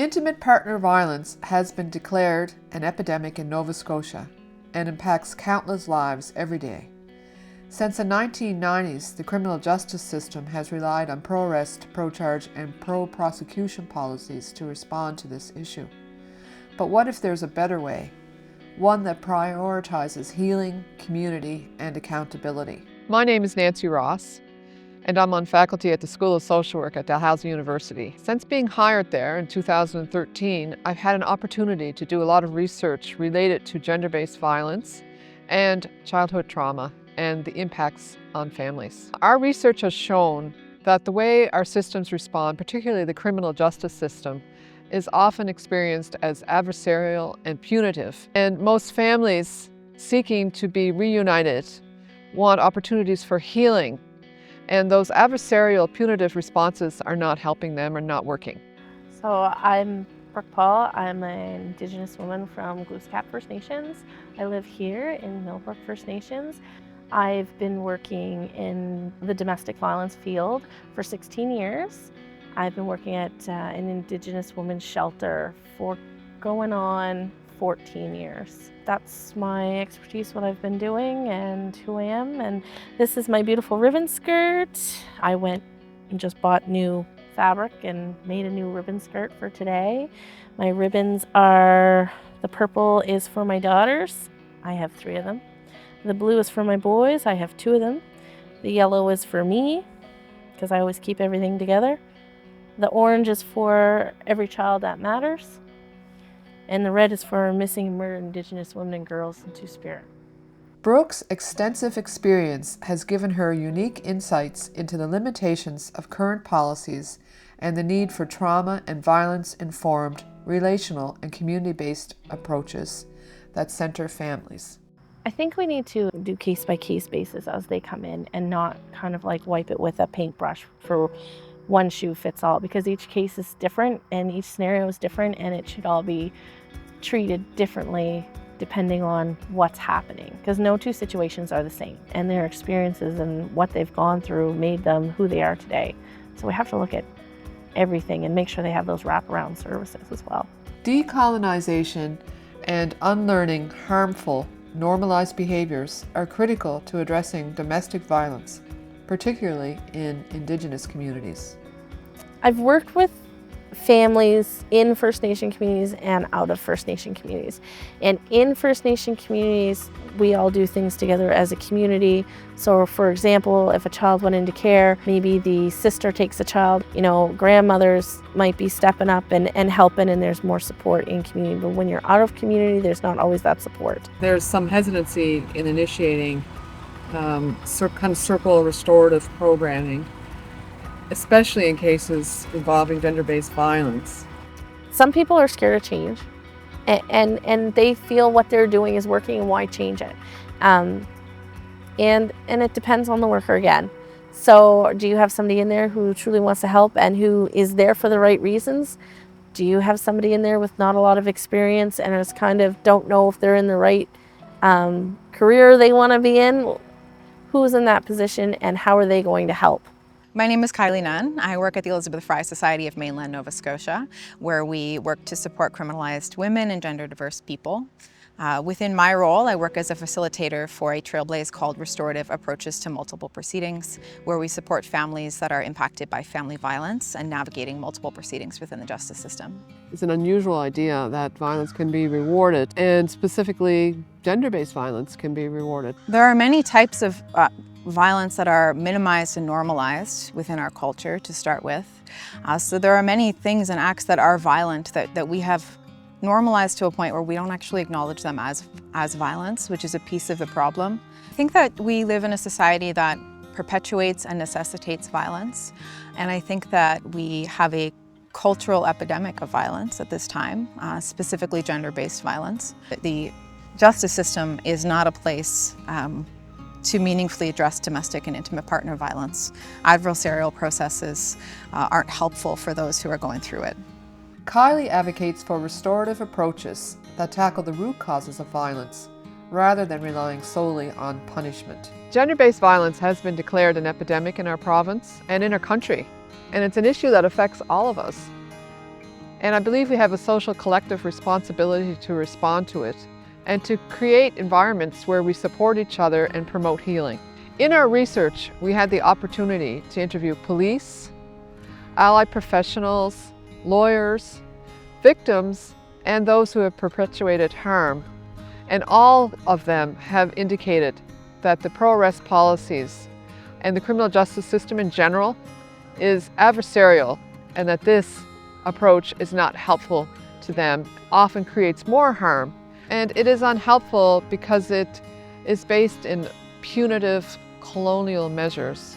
Intimate partner violence has been declared an epidemic in Nova Scotia and impacts countless lives every day. Since the 1990s, the criminal justice system has relied on pro-arrest, pro-charge, and pro-prosecution policies to respond to this issue. But what if there's a better way? One that prioritizes healing, community, and accountability. My name is Nancy Ross, and I'm on faculty at the School of Social Work at Dalhousie University. Since being hired there in 2013, I've had an opportunity to do a lot of research related to gender-based violence and childhood trauma and the impacts on families. Our research has shown that the way our systems respond, particularly the criminal justice system, is often experienced as adversarial and punitive. And most families seeking to be reunited want opportunities for healing. And those adversarial, punitive responses are not helping them or not working. So I'm Brooke Paul. I'm an Indigenous woman from Glooscap First Nations. I live here in Millbrook First Nations. I've been working in the domestic violence field for 16 years. I've been working at an Indigenous women's shelter for going on 14 years. That's my expertise, what I've been doing and who I am. And this is my beautiful ribbon skirt. I went and just bought new fabric and made a new ribbon skirt for today. My ribbons are, the purple is for my daughters. I have 3 of them. The blue is for my boys. I have 2 of them. The yellow is for me, because I always keep everything together. The orange is for every child that matters. And the red is for missing and murdered Indigenous women and girls in Two-Spirit. Brooke's extensive experience has given her unique insights into the limitations of current policies and the need for trauma and violence-informed, relational and community-based approaches that center families. I think we need to do case-by-case basis as they come in and not kind of like wipe it with a paintbrush for one shoe fits all, because each case is different and each scenario is different, and it should all be treated differently depending on what's happening, because no 2 situations are the same, and their experiences and what they've gone through made them who they are today. So we have to look at everything and make sure they have those wraparound services as well. Decolonization and unlearning harmful, normalized behaviors are critical to addressing domestic violence, particularly in Indigenous communities. I've worked with families in First Nation communities and out of First Nation communities. And in First Nation communities, we all do things together as a community. So for example, if a child went into care, maybe the sister takes the child, grandmothers might be stepping up and helping, and there's more support in community. But when you're out of community, there's not always that support. There's some hesitancy in initiating kind of circle restorative programming, especially in cases involving gender-based violence. Some people are scared of change, and they feel what they're doing is working and why change it. And it depends on the worker again. So do you have somebody in there who truly wants to help and who is there for the right reasons? Do you have somebody in there with not a lot of experience and is kind of don't know if they're in the right career they want to be in? Who's in that position and how are they going to help? My name is Kylie Nunn. I work at the Elizabeth Fry Society of Mainland Nova Scotia, where we work to support criminalized women and gender diverse people. Within my role, I work as a facilitator for a trailblaze called Restorative Approaches to Multiple Proceedings, where we support families that are impacted by family violence and navigating multiple proceedings within the justice system. It's an unusual idea that violence can be rewarded, and specifically gender-based violence can be rewarded. There are many types of violence that are minimized and normalized within our culture to start with. So there are many things and acts that are violent that we have normalized to a point where we don't actually acknowledge them as violence, which is a piece of the problem. I think that we live in a society that perpetuates and necessitates violence, and I think that we have a cultural epidemic of violence at this time, specifically gender-based violence. The justice system is not a place to meaningfully address domestic and intimate partner violence. Adversarial processes aren't helpful for those who are going through it. Kylie advocates for restorative approaches that tackle the root causes of violence, rather than relying solely on punishment. Gender-based violence has been declared an epidemic in our province and in our country, and it's an issue that affects all of us. And I believe we have a social collective responsibility to respond to it and to create environments where we support each other and promote healing. In our research, we had the opportunity to interview police, allied professionals, lawyers, victims, and those who have perpetuated harm. And all of them have indicated that the pro-arrest policies and the criminal justice system in general is adversarial, and that this approach is not helpful to them, often creates more harm. And it is unhelpful because it is based in punitive colonial measures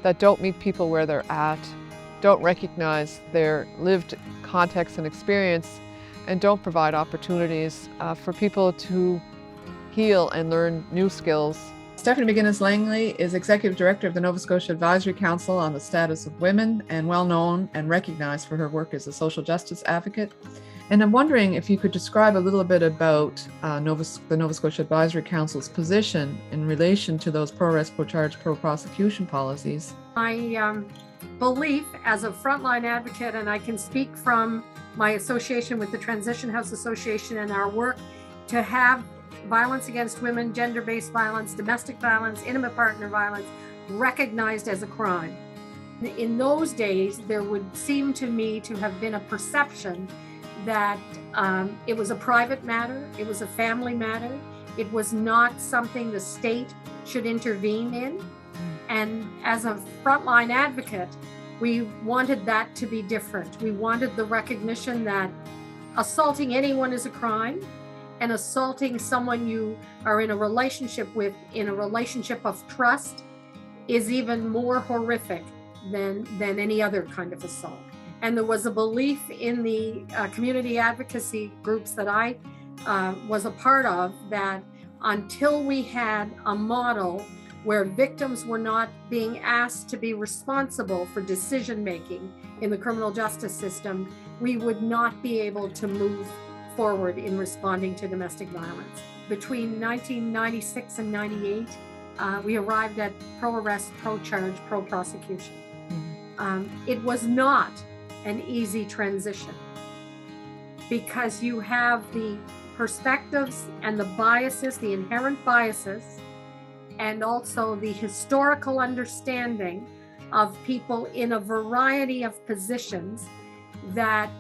that don't meet people where they're at, don't recognize their lived context and experience, and don't provide opportunities for people to heal and learn new skills. Stephanie McGuinness-Langley is Executive Director of the Nova Scotia Advisory Council on the Status of Women, and well known and recognized for her work as a social justice advocate. And I'm wondering if you could describe a little bit about the Nova Scotia Advisory Council's position in relation to those pro-arrest, pro-charge, pro-prosecution policies. My belief as a frontline advocate, and I can speak from my association with the Transition House Association and our work to have violence against women, gender-based violence, domestic violence, intimate partner violence recognized as a crime. In those days, there would seem to me to have been a perception that it was a private matter, it was a family matter, it was not something the state should intervene in. And as a frontline advocate, we wanted that to be different. We wanted the recognition that assaulting anyone is a crime, and assaulting someone you are in a relationship with, in a relationship of trust, is even more horrific than any other kind of assault. And there was a belief in the community advocacy groups that I was a part of that until we had a model where victims were not being asked to be responsible for decision making in the criminal justice system, we would not be able to move forward in responding to domestic violence. Between 1996 and 98, we arrived at pro-arrest, pro-charge, pro-prosecution. It was not an easy transition because you have the perspectives and the biases, the inherent biases, and also the historical understanding of people in a variety of positions that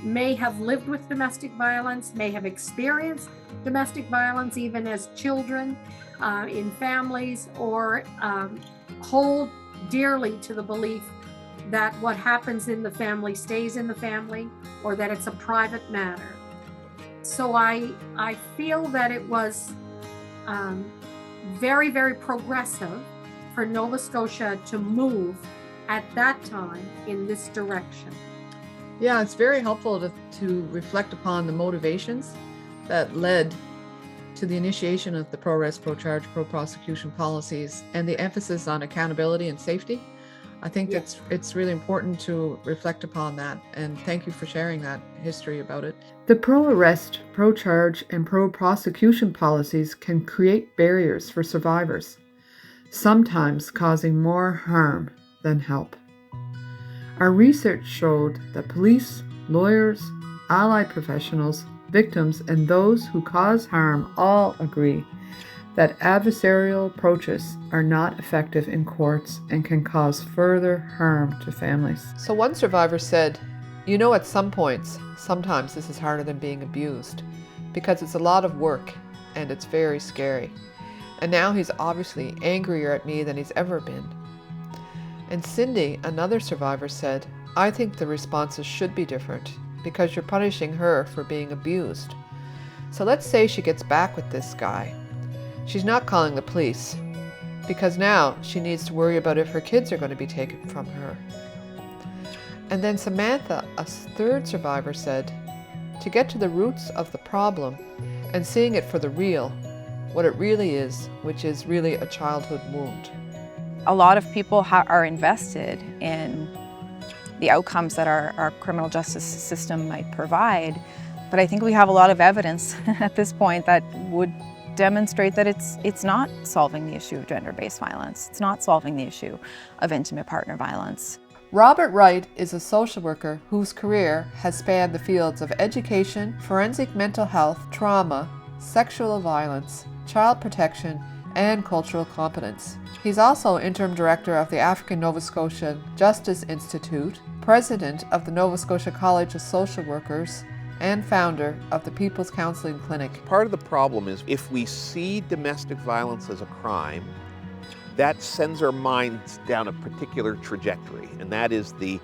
may have lived with domestic violence, may have experienced domestic violence even as children in families, or hold dearly to the belief that what happens in the family stays in the family, or that it's a private matter. So I feel that it was very, very progressive for Nova Scotia to move at that time in this direction. Yeah, it's very helpful to reflect upon the motivations that led to the initiation of the pro-arrest, pro-charge, pro-prosecution policies and the emphasis on accountability and safety. I think it's really important to reflect upon that, and thank you for sharing that history about it. The pro-arrest, pro-charge, and pro-prosecution policies can create barriers for survivors, sometimes causing more harm than help. Our research showed that police, lawyers, allied professionals, victims, and those who cause harm all agree that adversarial approaches are not effective in courts and can cause further harm to families. So one survivor said, "You know, at some points, sometimes this is harder than being abused because it's a lot of work and it's very scary. And now he's obviously angrier at me than he's ever been." And Cindy, another survivor, said, "I think the responses should be different because you're punishing her for being abused. So let's say she gets back with this guy. She's not calling the police because now she needs to worry about if her kids are going to be taken from her." And then Samantha, a third survivor, said, "To get to the roots of the problem and seeing it for the real, what it really is, which is really a childhood wound." A lot of people are invested in the outcomes that our criminal justice system might provide, but I think we have a lot of evidence at this point that would demonstrate that it's not solving the issue of gender-based violence. It's not solving the issue of intimate partner violence. Robert Wright is a social worker whose career has spanned the fields of education, forensic mental health, trauma, sexual violence, child protection, and cultural competence. He's also interim director of the African Nova Scotia Justice Institute, president of the Nova Scotia College of Social Workers, and founder of the People's Counseling Clinic. Part of the problem is if we see domestic violence as a crime, that sends our minds down a particular trajectory, and that is the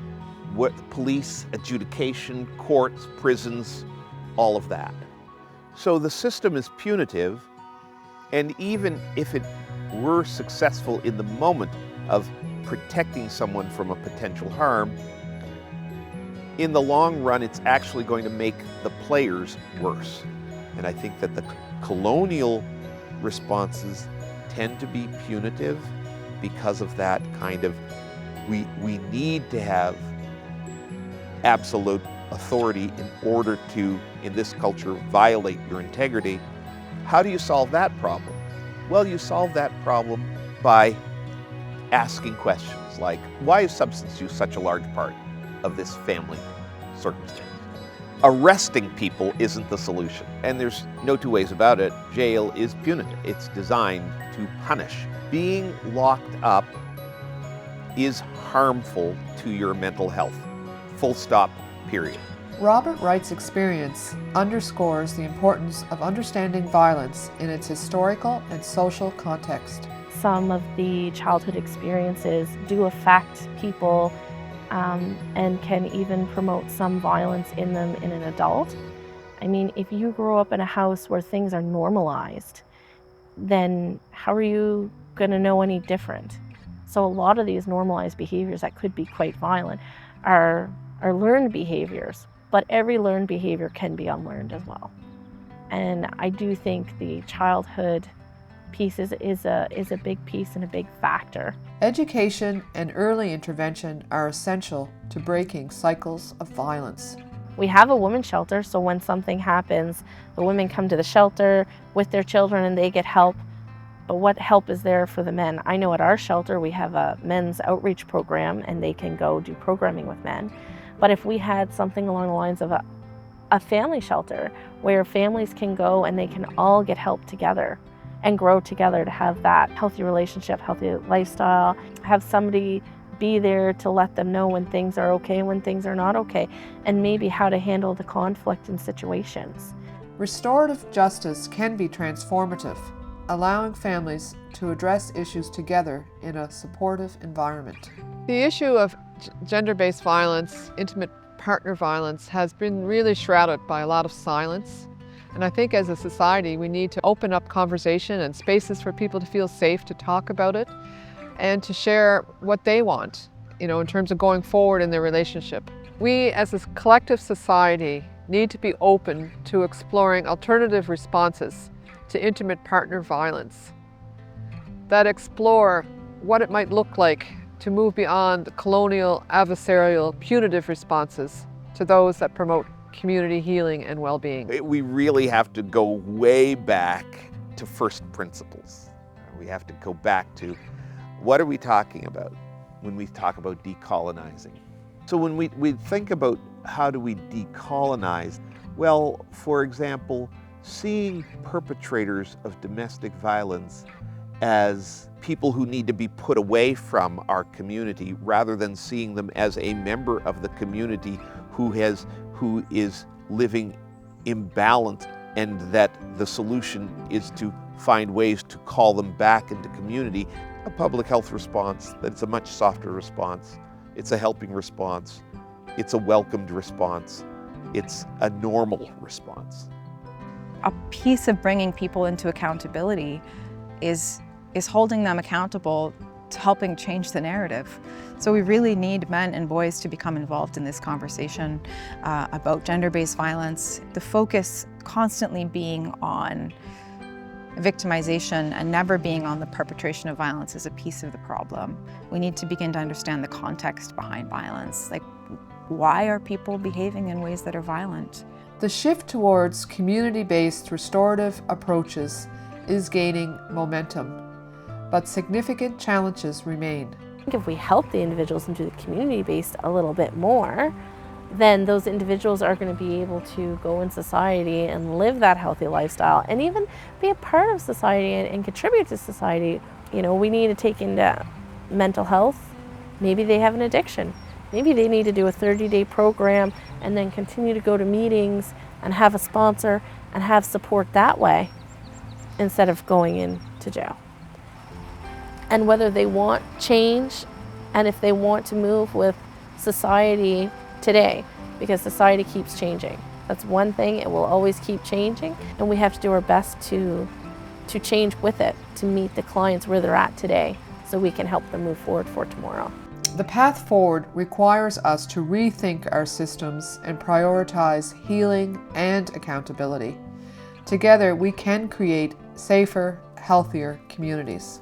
police, adjudication, courts, prisons, all of that. So the system is punitive, and even if it were successful in the moment of protecting someone from a potential harm, in the long run, it's actually going to make the players worse. And I think that the colonial responses tend to be punitive because of that kind of, we need to have absolute authority in order to, in this culture, violate your integrity. How do you solve that problem? Well, you solve that problem by asking questions like, why is substance use such a large part of this family circumstance? Arresting people isn't the solution, and there's no two ways about it. Jail is punitive. It's designed to punish. Being locked up is harmful to your mental health. Full stop, period. Robert Wright's experience underscores the importance of understanding violence in its historical and social context. Some of the childhood experiences do affect people and can even promote some violence in them in an adult. I mean, if you grow up in a house where things are normalized, then how are you going to know any different? So a lot of these normalized behaviors that could be quite violent are learned behaviors, but every learned behavior can be unlearned as well. And I do think the childhood piece is a big piece and a big factor. Education and early intervention are essential to breaking cycles of violence. We have a women's shelter, so when something happens, the women come to the shelter with their children and they get help. But what help is there for the men? I know at our shelter we have a men's outreach program and they can go do programming with men. But if we had something along the lines of a family shelter where families can go and they can all get help together and grow together to have that healthy relationship, healthy lifestyle, have somebody be there to let them know when things are okay and when things are not okay, and maybe how to handle the conflict in situations. Restorative justice can be transformative, allowing families to address issues together in a supportive environment. The issue of gender-based violence, intimate partner violence, has been really shrouded by a lot of silence. And I think as a society, we need to open up conversation and spaces for people to feel safe to talk about it and to share what they want, in terms of going forward in their relationship. We as a collective society need to be open to exploring alternative responses to intimate partner violence that explore what it might look like to move beyond the colonial, adversarial, punitive responses to those that promote community healing and well-being. We really have to go way back to first principles. We have to go back to what are we talking about when we talk about decolonizing. So when we think about how do we decolonize, well, for example, seeing perpetrators of domestic violence as people who need to be put away from our community rather than seeing them as a member of the community who is living imbalanced, and that the solution is to find ways to call them back into community. A public health response that's a much softer response. It's a helping response. It's a welcomed response. It's a normal response. A piece of bringing people into accountability is holding them accountable to helping change the narrative. So we really need men and boys to become involved in this conversation about gender-based violence. The focus constantly being on victimization and never being on the perpetration of violence is a piece of the problem. We need to begin to understand the context behind violence. Like, why are people behaving in ways that are violent? The shift towards community-based restorative approaches is gaining momentum, but significant challenges remain. If we help the individuals and do the community-based a little bit more, then those individuals are going to be able to go in society and live that healthy lifestyle and even be a part of society and contribute to society. You know, we need to take into mental health. Maybe they have an addiction. Maybe they need to do a 30-day program and then continue to go to meetings and have a sponsor and have support that way instead of going into jail. And whether they want change and if they want to move with society today, because society keeps changing. That's one thing, it will always keep changing, and we have to do our best to change with it, to meet the clients where they're at today, so we can help them move forward for tomorrow. The path forward requires us to rethink our systems and prioritize healing and accountability. Together, we can create safer, healthier communities.